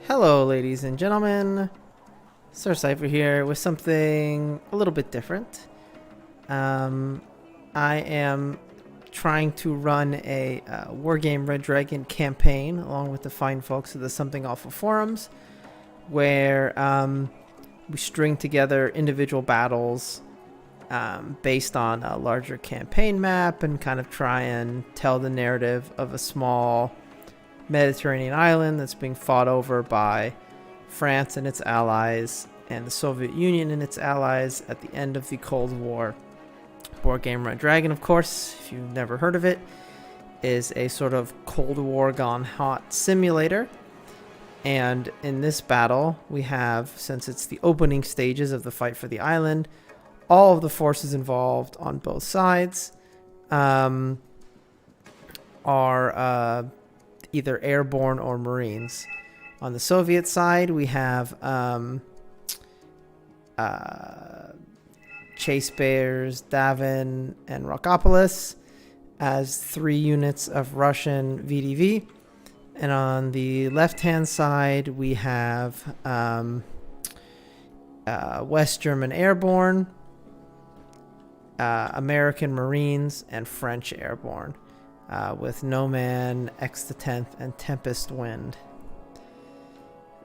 Hello, ladies and gentlemen. Sir Cypher here with something a little bit different. I am trying to run a Wargame Red Dragon campaign along with the fine folks of the Something Awful forums, where we string together individual battles based on a larger campaign map and kind of try and tell the narrative of a small Mediterranean island that's being fought over by France and its allies and the Soviet Union and its allies at the end of the Cold War. Wargame Red Dragon, of course, if you've never heard of it, is a sort of Cold War gone hot simulator. And in this battle, we have, since it's the opening stages of the fight for the island, all of the forces involved on both sides are either airborne or Marines. On the Soviet side, we have Chase Bears, Davin, and Rockopolis as 3 units of Russian VDV. And on the left-hand side, we have West German Airborne, American Marines, and French Airborne. With No Man, X the 10th, and Tempest Wind.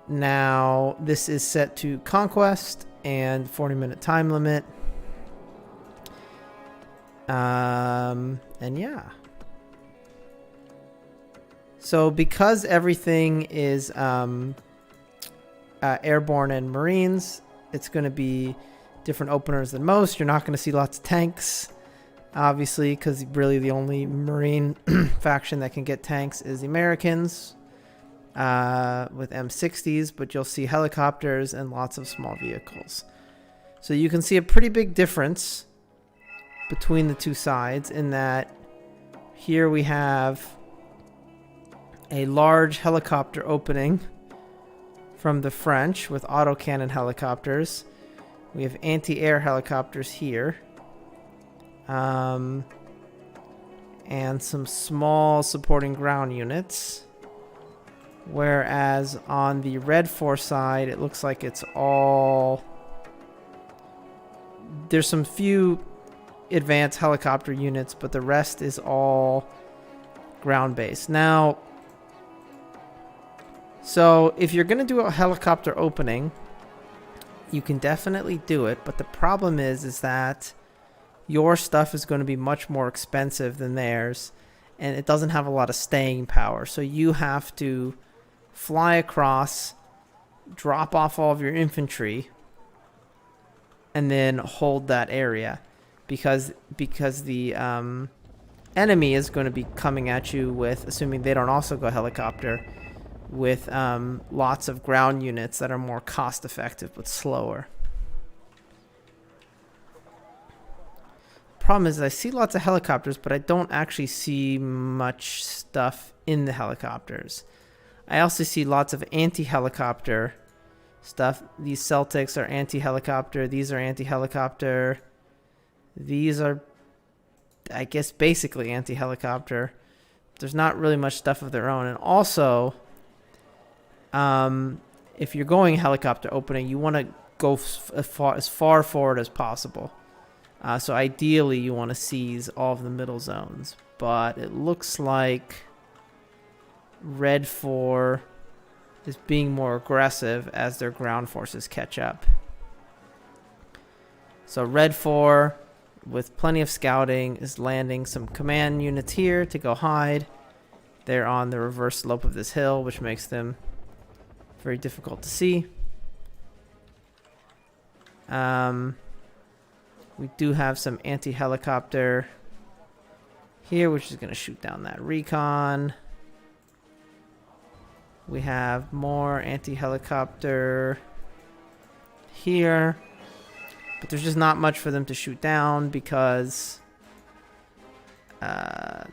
Now, this is set to Conquest and 40-minute time limit. And yeah. So because everything is Airborne and Marines, it's going to be different openers than most. You're not going to see lots of tanks. Obviously, because really the only Marine faction that can get tanks is the Americans with M60s, but you'll see helicopters and lots of small vehicles. So you can see a pretty big difference between the two sides in that here we have a large helicopter opening from the French with autocannon helicopters. We have anti-air helicopters here. And some small supporting ground units. Whereas on the REDFOR side, it looks like it's all... There's some few advanced helicopter units, but the rest is all ground-based. Now, so if you're going to do a helicopter opening, you can definitely do it, but the problem is that your stuff is going to be much more expensive than theirs, and it doesn't have a lot of staying power. So you have to fly across, drop off all of your infantry, and then hold that area, because the enemy is going to be coming at you with, assuming they don't also go helicopter, with lots of ground units that are more cost effective but slower. Problem is I see lots of helicopters, but I don't actually see much stuff in the helicopters. I also see lots of anti-helicopter stuff. These Celtics are anti-helicopter. These are anti-helicopter. These are, I guess, basically anti-helicopter. There's not really much stuff of their own. And also, if you're going helicopter opening, you want to go as far forward as possible. So ideally, you want to seize all of the middle zones. But it looks like REDFOR is being more aggressive as their ground forces catch up. So REDFOR, with plenty of scouting, is landing some command units here to go hide. They're on the reverse slope of this hill, which makes them very difficult to see. We do have some anti-helicopter here, which is going to shoot down that recon. We have more anti-helicopter here, but there's just not much for them to shoot down because there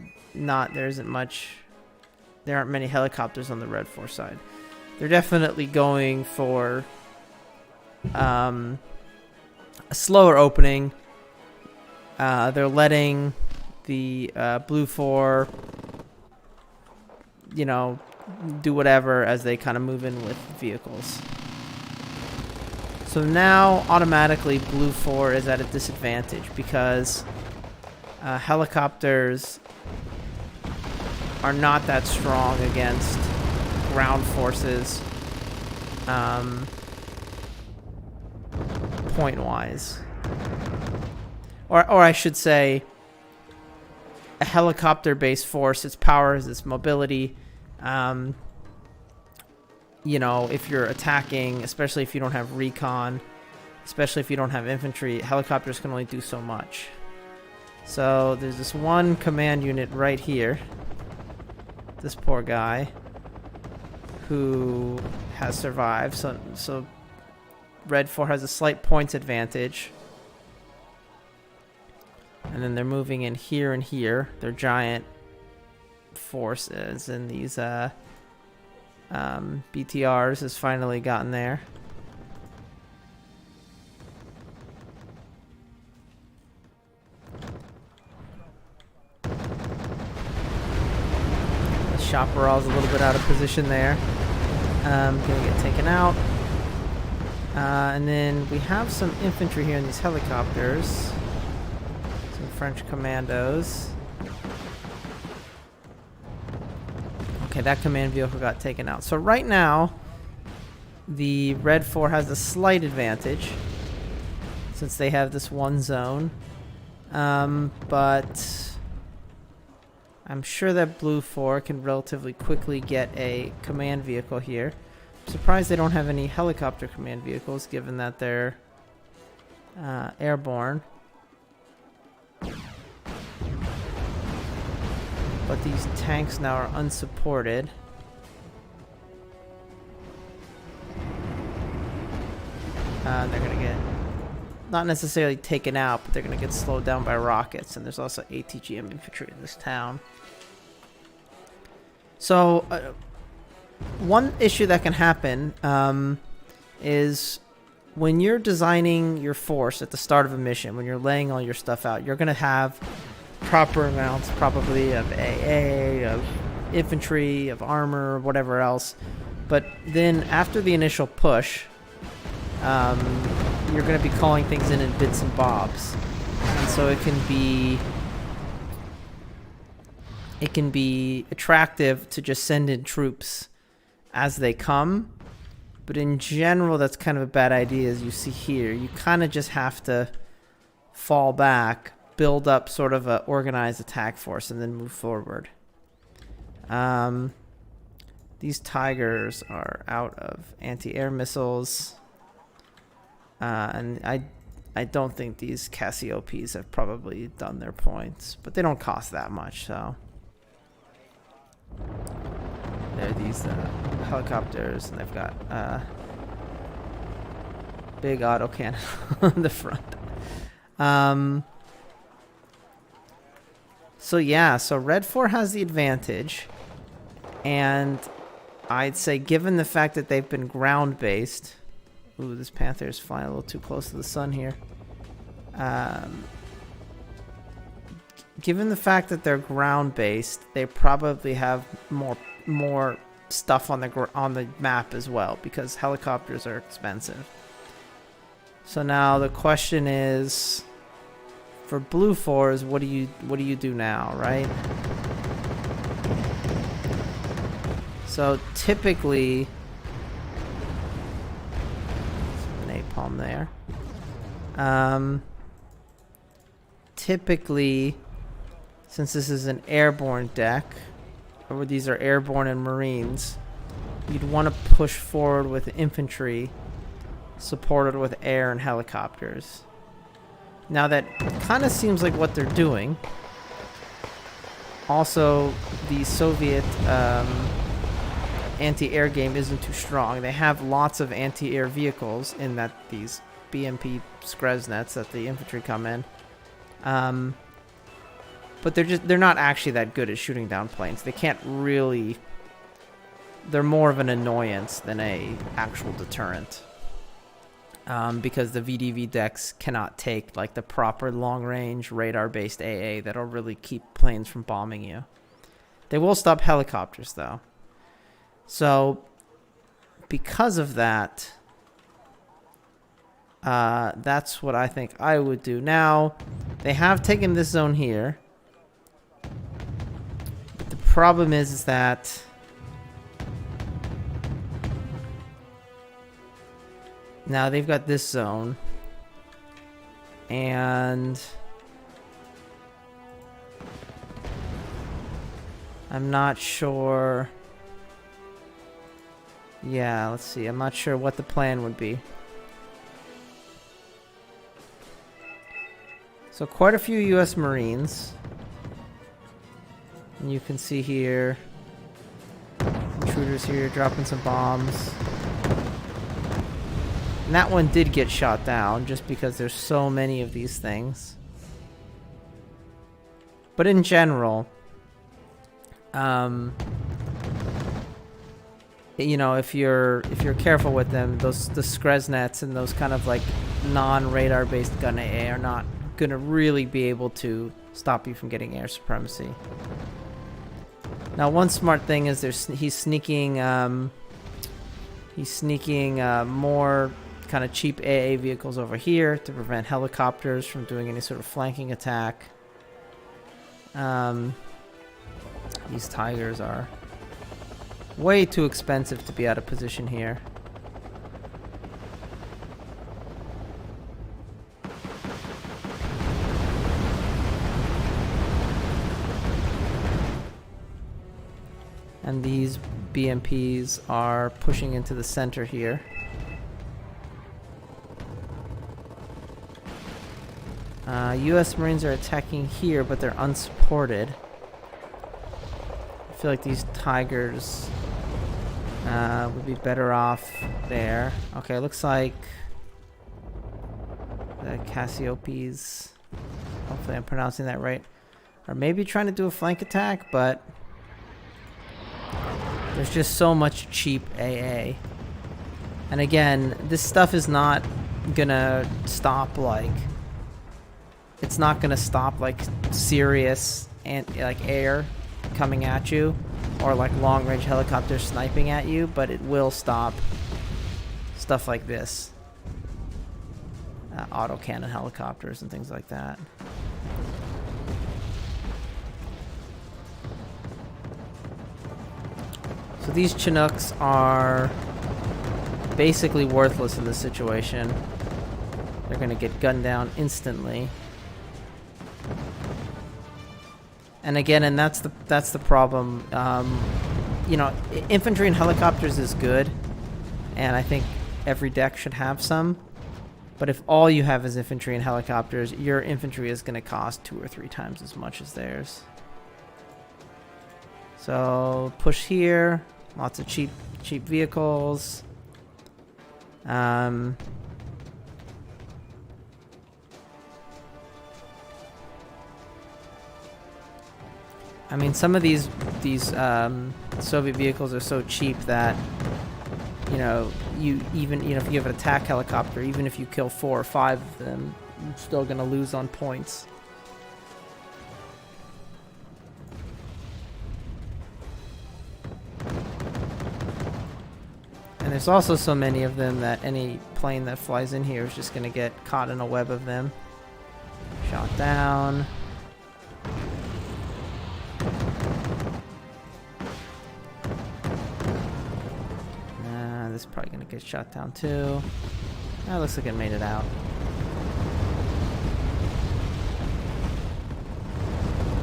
aren't many helicopters on the REDFOR side. They're definitely going for a slower opening. They're letting the Blue 4, do whatever as they kind of move in with vehicles. So now automatically Blue 4 is at a disadvantage because helicopters are not that strong against ground forces point-wise. Or I should say a helicopter-based force, its powers, its mobility. You know, if you're attacking, especially if you don't have recon, especially if you don't have infantry, helicopters can only do so much. So there's this one command unit right here. This poor guy who has survived. So Red 4 has a slight points advantage. And then they're moving in here and here. Their giant forces and these BTRs has finally gotten there. The Chaparral's a little bit out of position there. Gonna get taken out. And then we have some infantry here in these helicopters. Some French commandos. Okay, that command vehicle got taken out. So right now, the Red 4 has a slight advantage since they have this one zone. But I'm sure that Blue 4 can relatively quickly get a command vehicle here. I'm surprised they don't have any helicopter command vehicles given that they're airborne. But these tanks now are unsupported. They're going to get, not necessarily taken out, but they're going to get slowed down by rockets. And there's also ATGM infantry in this town. So, one issue that can happen is when you're designing your force at the start of a mission, when you're laying all your stuff out, you're going to have proper amounts probably of AA, of infantry, of armor, whatever else. But then after the initial push, you're going to be calling things in bits and bobs. And so it can be attractive to just send in troops as they come. But in general, that's kind of a bad idea, as you see here. You kind of just have to fall back, build up sort of an organized attack force, and then move forward. These Tigers are out of anti-air missiles. And I don't think these Cassiopes have probably done their points. But they don't cost that much, so. There are these helicopters, and they've got big autocannon on the front. So yeah, so Red 4 has the advantage, and I'd say given the fact that they've been ground-based. Ooh, this Panther is flying a little too close to the sun here. Given the fact that they're ground-based, they probably have more stuff on the map as well, because helicopters are expensive. So now the question is, for Blue 4s, what do you do now, right? So typically, some napalm there. Typically, since this is an airborne deck, or these are airborne and marines, you'd want to push forward with infantry supported with air and helicopters. Now that kind of seems like what they're doing. Also, the Soviet anti-air game isn't too strong. They have lots of anti-air vehicles in that these BMP Skresnets that the infantry come in. But they're not actually that good at shooting down planes. They can't really. They're more of an annoyance than a actual deterrent. Because the VDV decks cannot take like the proper long-range radar-based AA that'll really keep planes from bombing you. They will stop helicopters though. So, because of that, that's what I think I would do. Now, they have taken this zone here. The problem is that now they've got this zone. And I'm not sure. Yeah, let's see. I'm not sure what the plan would be. So quite a few US Marines. And you can see here intruders here dropping some bombs. And that one did get shot down just because there's so many of these things. But in general, you know, if you're careful with them, the Skresnets and those kind of like non-radar based gun AA are not gonna really be able to stop you from getting air supremacy. Now, one smart thing is he's sneaking more kind of cheap AA vehicles over here to prevent helicopters from doing any sort of flanking attack. These Tigers are way too expensive to be out of position here. And these BMPs are pushing into the center here. US Marines are attacking here, but they're unsupported. I feel like these Tigers would be better off there. Okay, looks like the Cassiopes, hopefully I'm pronouncing that right, are maybe trying to do a flank attack, but there's just so much cheap AA. And again, this stuff is not gonna stop like... It's not gonna stop like serious and like air coming at you or like long-range helicopters sniping at you, but it will stop stuff like this, autocannon helicopters and things like that. So these Chinooks are basically worthless in this situation. They're gonna get gunned down instantly. And again, and that's the problem. You know, infantry and helicopters is good, and I think every deck should have some. But if all you have is infantry and helicopters, your infantry is going to cost 2 or 3 times as much as theirs. So push here, lots of cheap vehicles. I mean, some of these Soviet vehicles are so cheap that, you know, if you have an attack helicopter, even if you kill 4 or 5 of them, you're still gonna lose on points. And there's also so many of them that any plane that flies in here is just gonna get caught in a web of them. Shot down. This is probably gonna get shot down too. That looks like it made it out.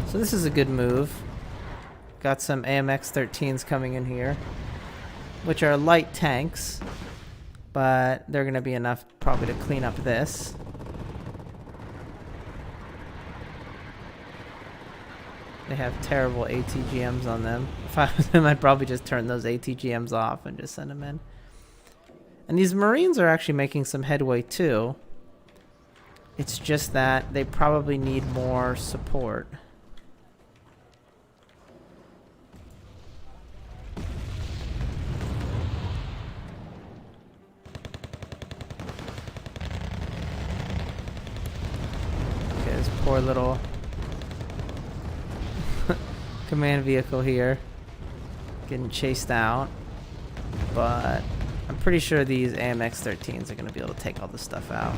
So this is a good move. Got some AMX-13s coming in here, which are light tanks, but they're gonna be enough probably to clean up this. They have terrible ATGMs on them. If I was them, I'd probably just turn those ATGMs off and just send them in. And these Marines are actually making some headway too. It's just that they probably need more support. Okay, this poor little command vehicle here getting chased out. but I'm pretty sure these AMX-13s are going to be able to take all this stuff out.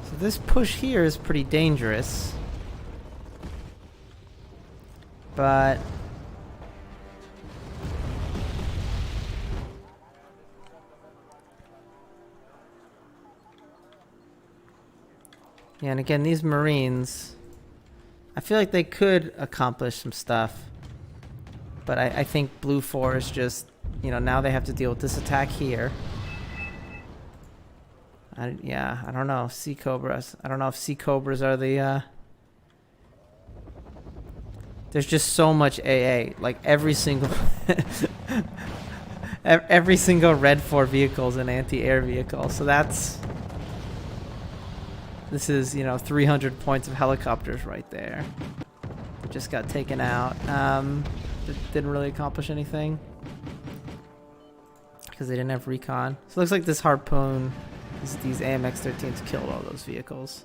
So this push here is pretty dangerous, but yeah, and again, these Marines, I feel like they could accomplish some stuff. But I think Blue 4 is just, you know, now they have to deal with this attack here. Yeah, I don't know. Sea Cobras. I don't know if Sea Cobras are the... There's just so much AA. Like, every single... every single REDFOR vehicle is an anti-air vehicle. So that's... This is, you know, 300 points of helicopters right there. Just got taken out. Didn't really accomplish anything because they didn't have recon. So it looks like this Harpoon, these AMX-13s killed all those vehicles.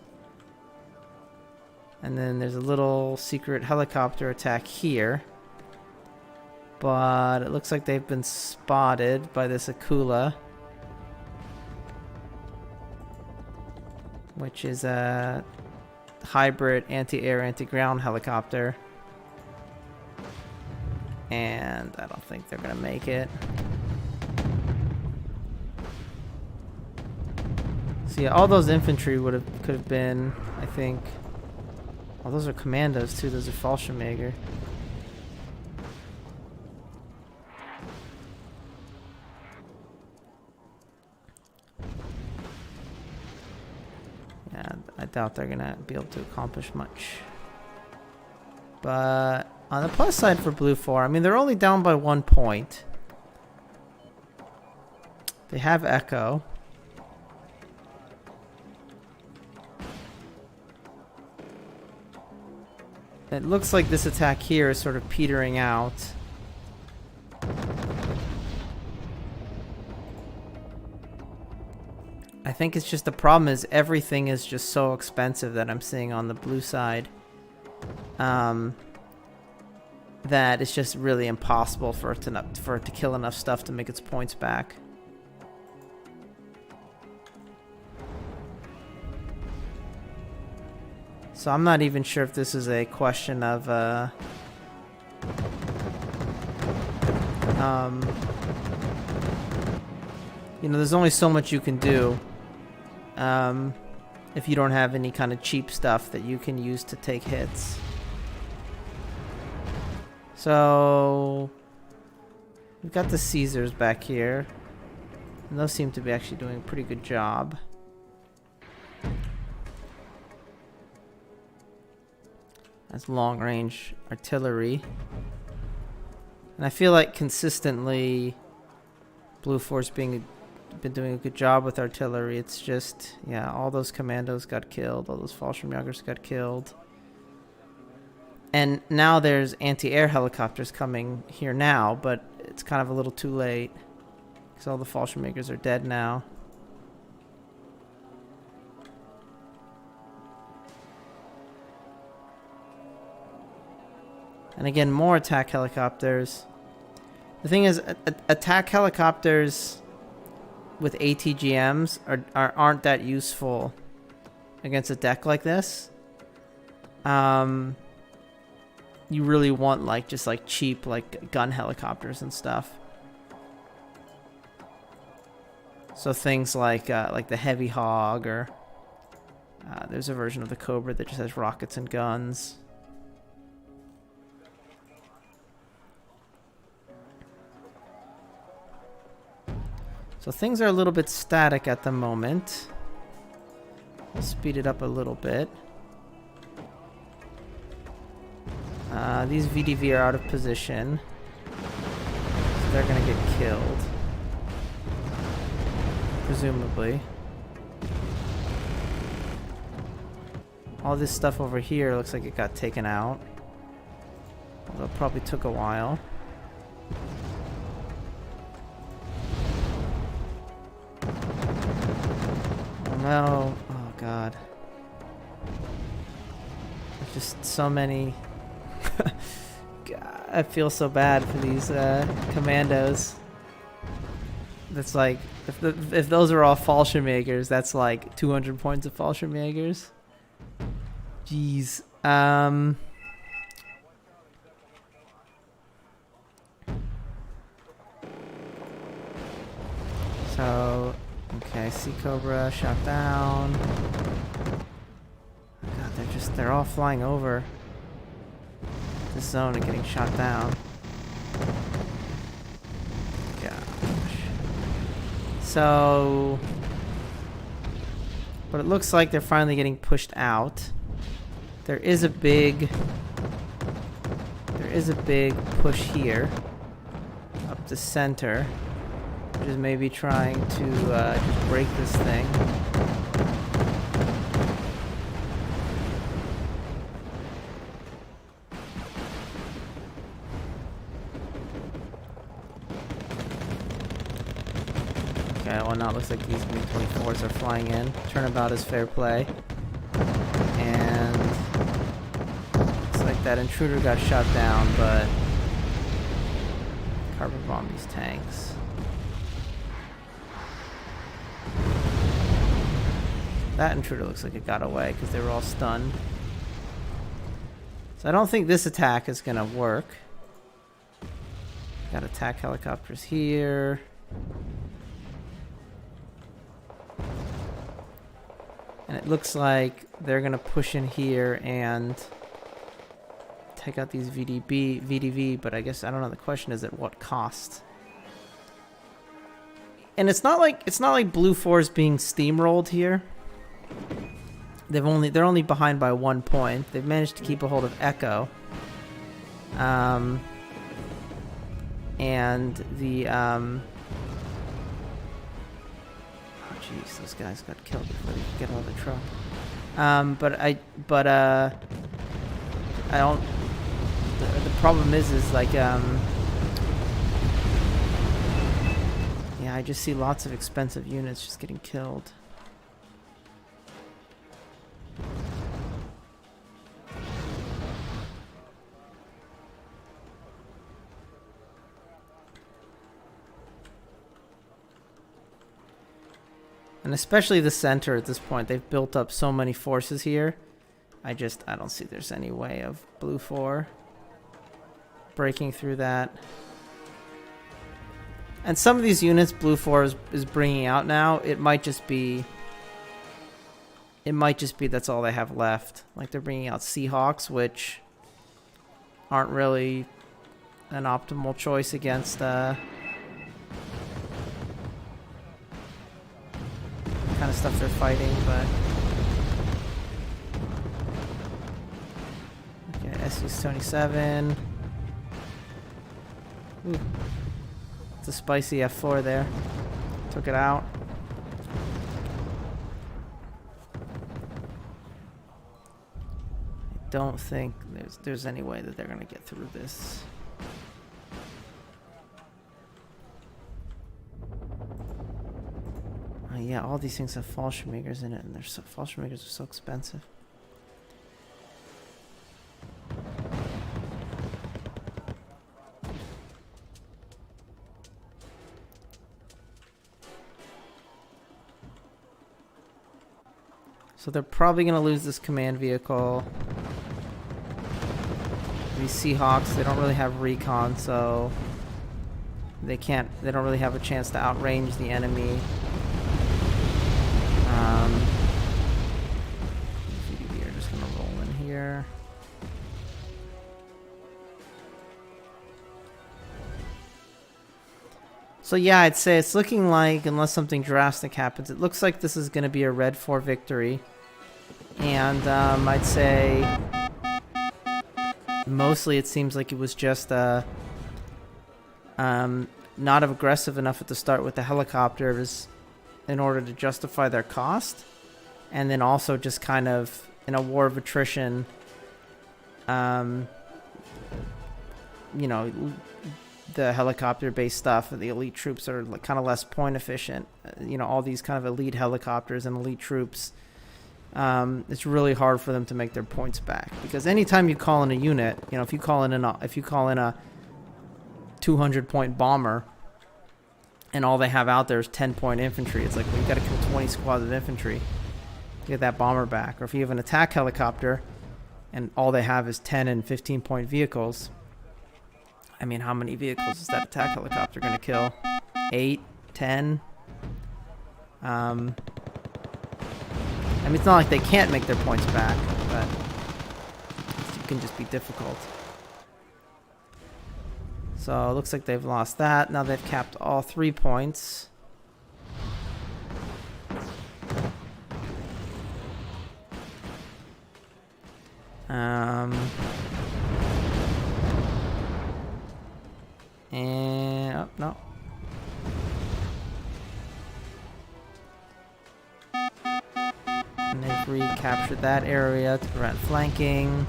And then there's a little secret helicopter attack here. But it looks like they've been spotted by this Aurula, which is a hybrid anti-air, anti-ground helicopter. And I don't think they're gonna make it. So yeah, all those infantry could have been, I think. Oh, those are commandos too. Those are Fallschirmjäger. Yeah, I doubt they're gonna be able to accomplish much. But on the plus side for Blue 4, I mean, they're only down by 1 point. They have Echo. It looks like this attack here is sort of petering out. I think it's just the problem is everything is just so expensive that I'm seeing on the blue side. That it's just really impossible for it to kill enough stuff to make its points back. So I'm not even sure if this is a question of you know, there's only so much you can do if you don't have any kind of cheap stuff that you can use to take hits. So we've got the Caesars back here, and those seem to be actually doing a pretty good job. That's long-range artillery. And I feel like consistently Blue 4's been doing a good job with artillery. It's just, yeah, all those commandos got killed. All those Fallschirmjägers got killed. And now there's anti-air helicopters coming here now, but it's kind of a little too late because all the Fallschirmjägers are dead now. And again, more attack helicopters. The thing is, attack helicopters with ATGMs aren't that useful against a deck like this. You really want like just like cheap like gun helicopters and stuff. So things like the Heavy Hog, or there's a version of the Cobra that just has rockets and guns. So things are a little bit static at the moment. I'll speed it up a little bit. These VDV are out of position, so they're gonna get killed, presumably. All this stuff over here looks like it got taken out, although it probably took a while. Oh no. Oh god. There's just so many. God, I feel so bad for these commandos. That's like, if those are all Fallschirmjägers, that's like 200 points of Fallschirmjägers. Jeez. So, okay, Sea Cobra shot down. God, they're all flying over this zone and getting shot down. Gosh. So, but it looks like they're finally getting pushed out. There is a big push here up the center, which is maybe trying to just break this thing. Okay, well now it looks like these MiG-24s are flying in. Turnabout is fair play. And looks like that intruder got shot down, but carbon bomb these tanks. That intruder looks like it got away because they were all stunned. So I don't think this attack is going to work. Got attack helicopters here. And it looks like they're going to push in here and take out these VDV, but I guess, I don't know, the question is at what cost? And it's not like Blue 4 is being steamrolled here. They're only behind by 1 point. They've managed to keep a hold of Echo. And the oh jeez, those guys got killed before they could get out of the truck. I don't. The problem is like yeah, I just see lots of expensive units just getting killed. And especially the center at this point. They've built up so many forces here. I don't see there's any way of Blue 4 breaking through that. And some of these units Blue 4 is bringing out now. It might just be that's all they have left. Like they're bringing out Seahawks, which aren't really an optimal choice against kind of stuff they're fighting, but okay, SU-27. Ooh. It's a spicy F4 there. Took it out. I don't think there's any way that they're gonna get through this. Yeah, all these things have Fallschirmjägers in it, and Fallschirmjägers are so expensive. So they're probably going to lose this command vehicle. These Seahawks, they don't really have recon, so they don't really have a chance to outrange the enemy. VDV are just going to roll in here. So yeah, I'd say it's looking like, unless something drastic happens, it looks like this is going to be a Red 4 victory. And I'd say mostly it seems like it was just not aggressive enough at the start with the helicopters in order to justify their cost, and then also just kind of in a war of attrition, you know, the helicopter-based stuff, the elite troops are kind of less point efficient. You know, all these kind of elite helicopters and elite troops it's really hard for them to make their points back, because anytime you call in a unit, you know, if you call in a 200-point bomber and all they have out there is 10-point infantry, it's like, well, you got to kill 20 squads of infantry to get that bomber back. Or if you have an attack helicopter and all they have is 10 and 15-point vehicles, I mean, how many vehicles is that attack helicopter going to kill? 8, 10? I mean, it's not like they can't make their points back, but it can just be difficult. So it looks like they've lost that. Now they've capped all 3 points. And oh, no. And they've recaptured that area to prevent flanking.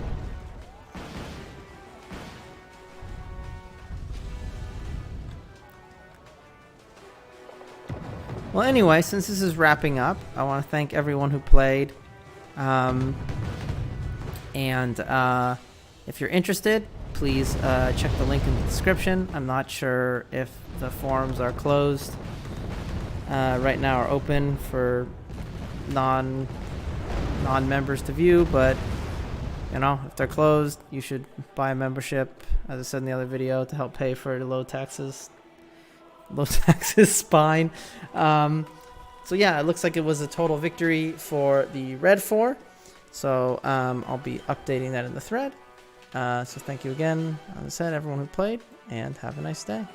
Well, anyway, since this is wrapping up, I want to thank everyone who played. If you're interested, please check the link in the description. I'm not sure if the forums are closed right now, or open for non-members to view, but you know, if they're closed, you should buy a membership, as I said in the other video, to help pay for the low taxes spine. So yeah, it looks like it was a total victory for the REDFOR. So I'll be updating that in the thread. So thank you again, as I said, everyone who played, and have a nice day.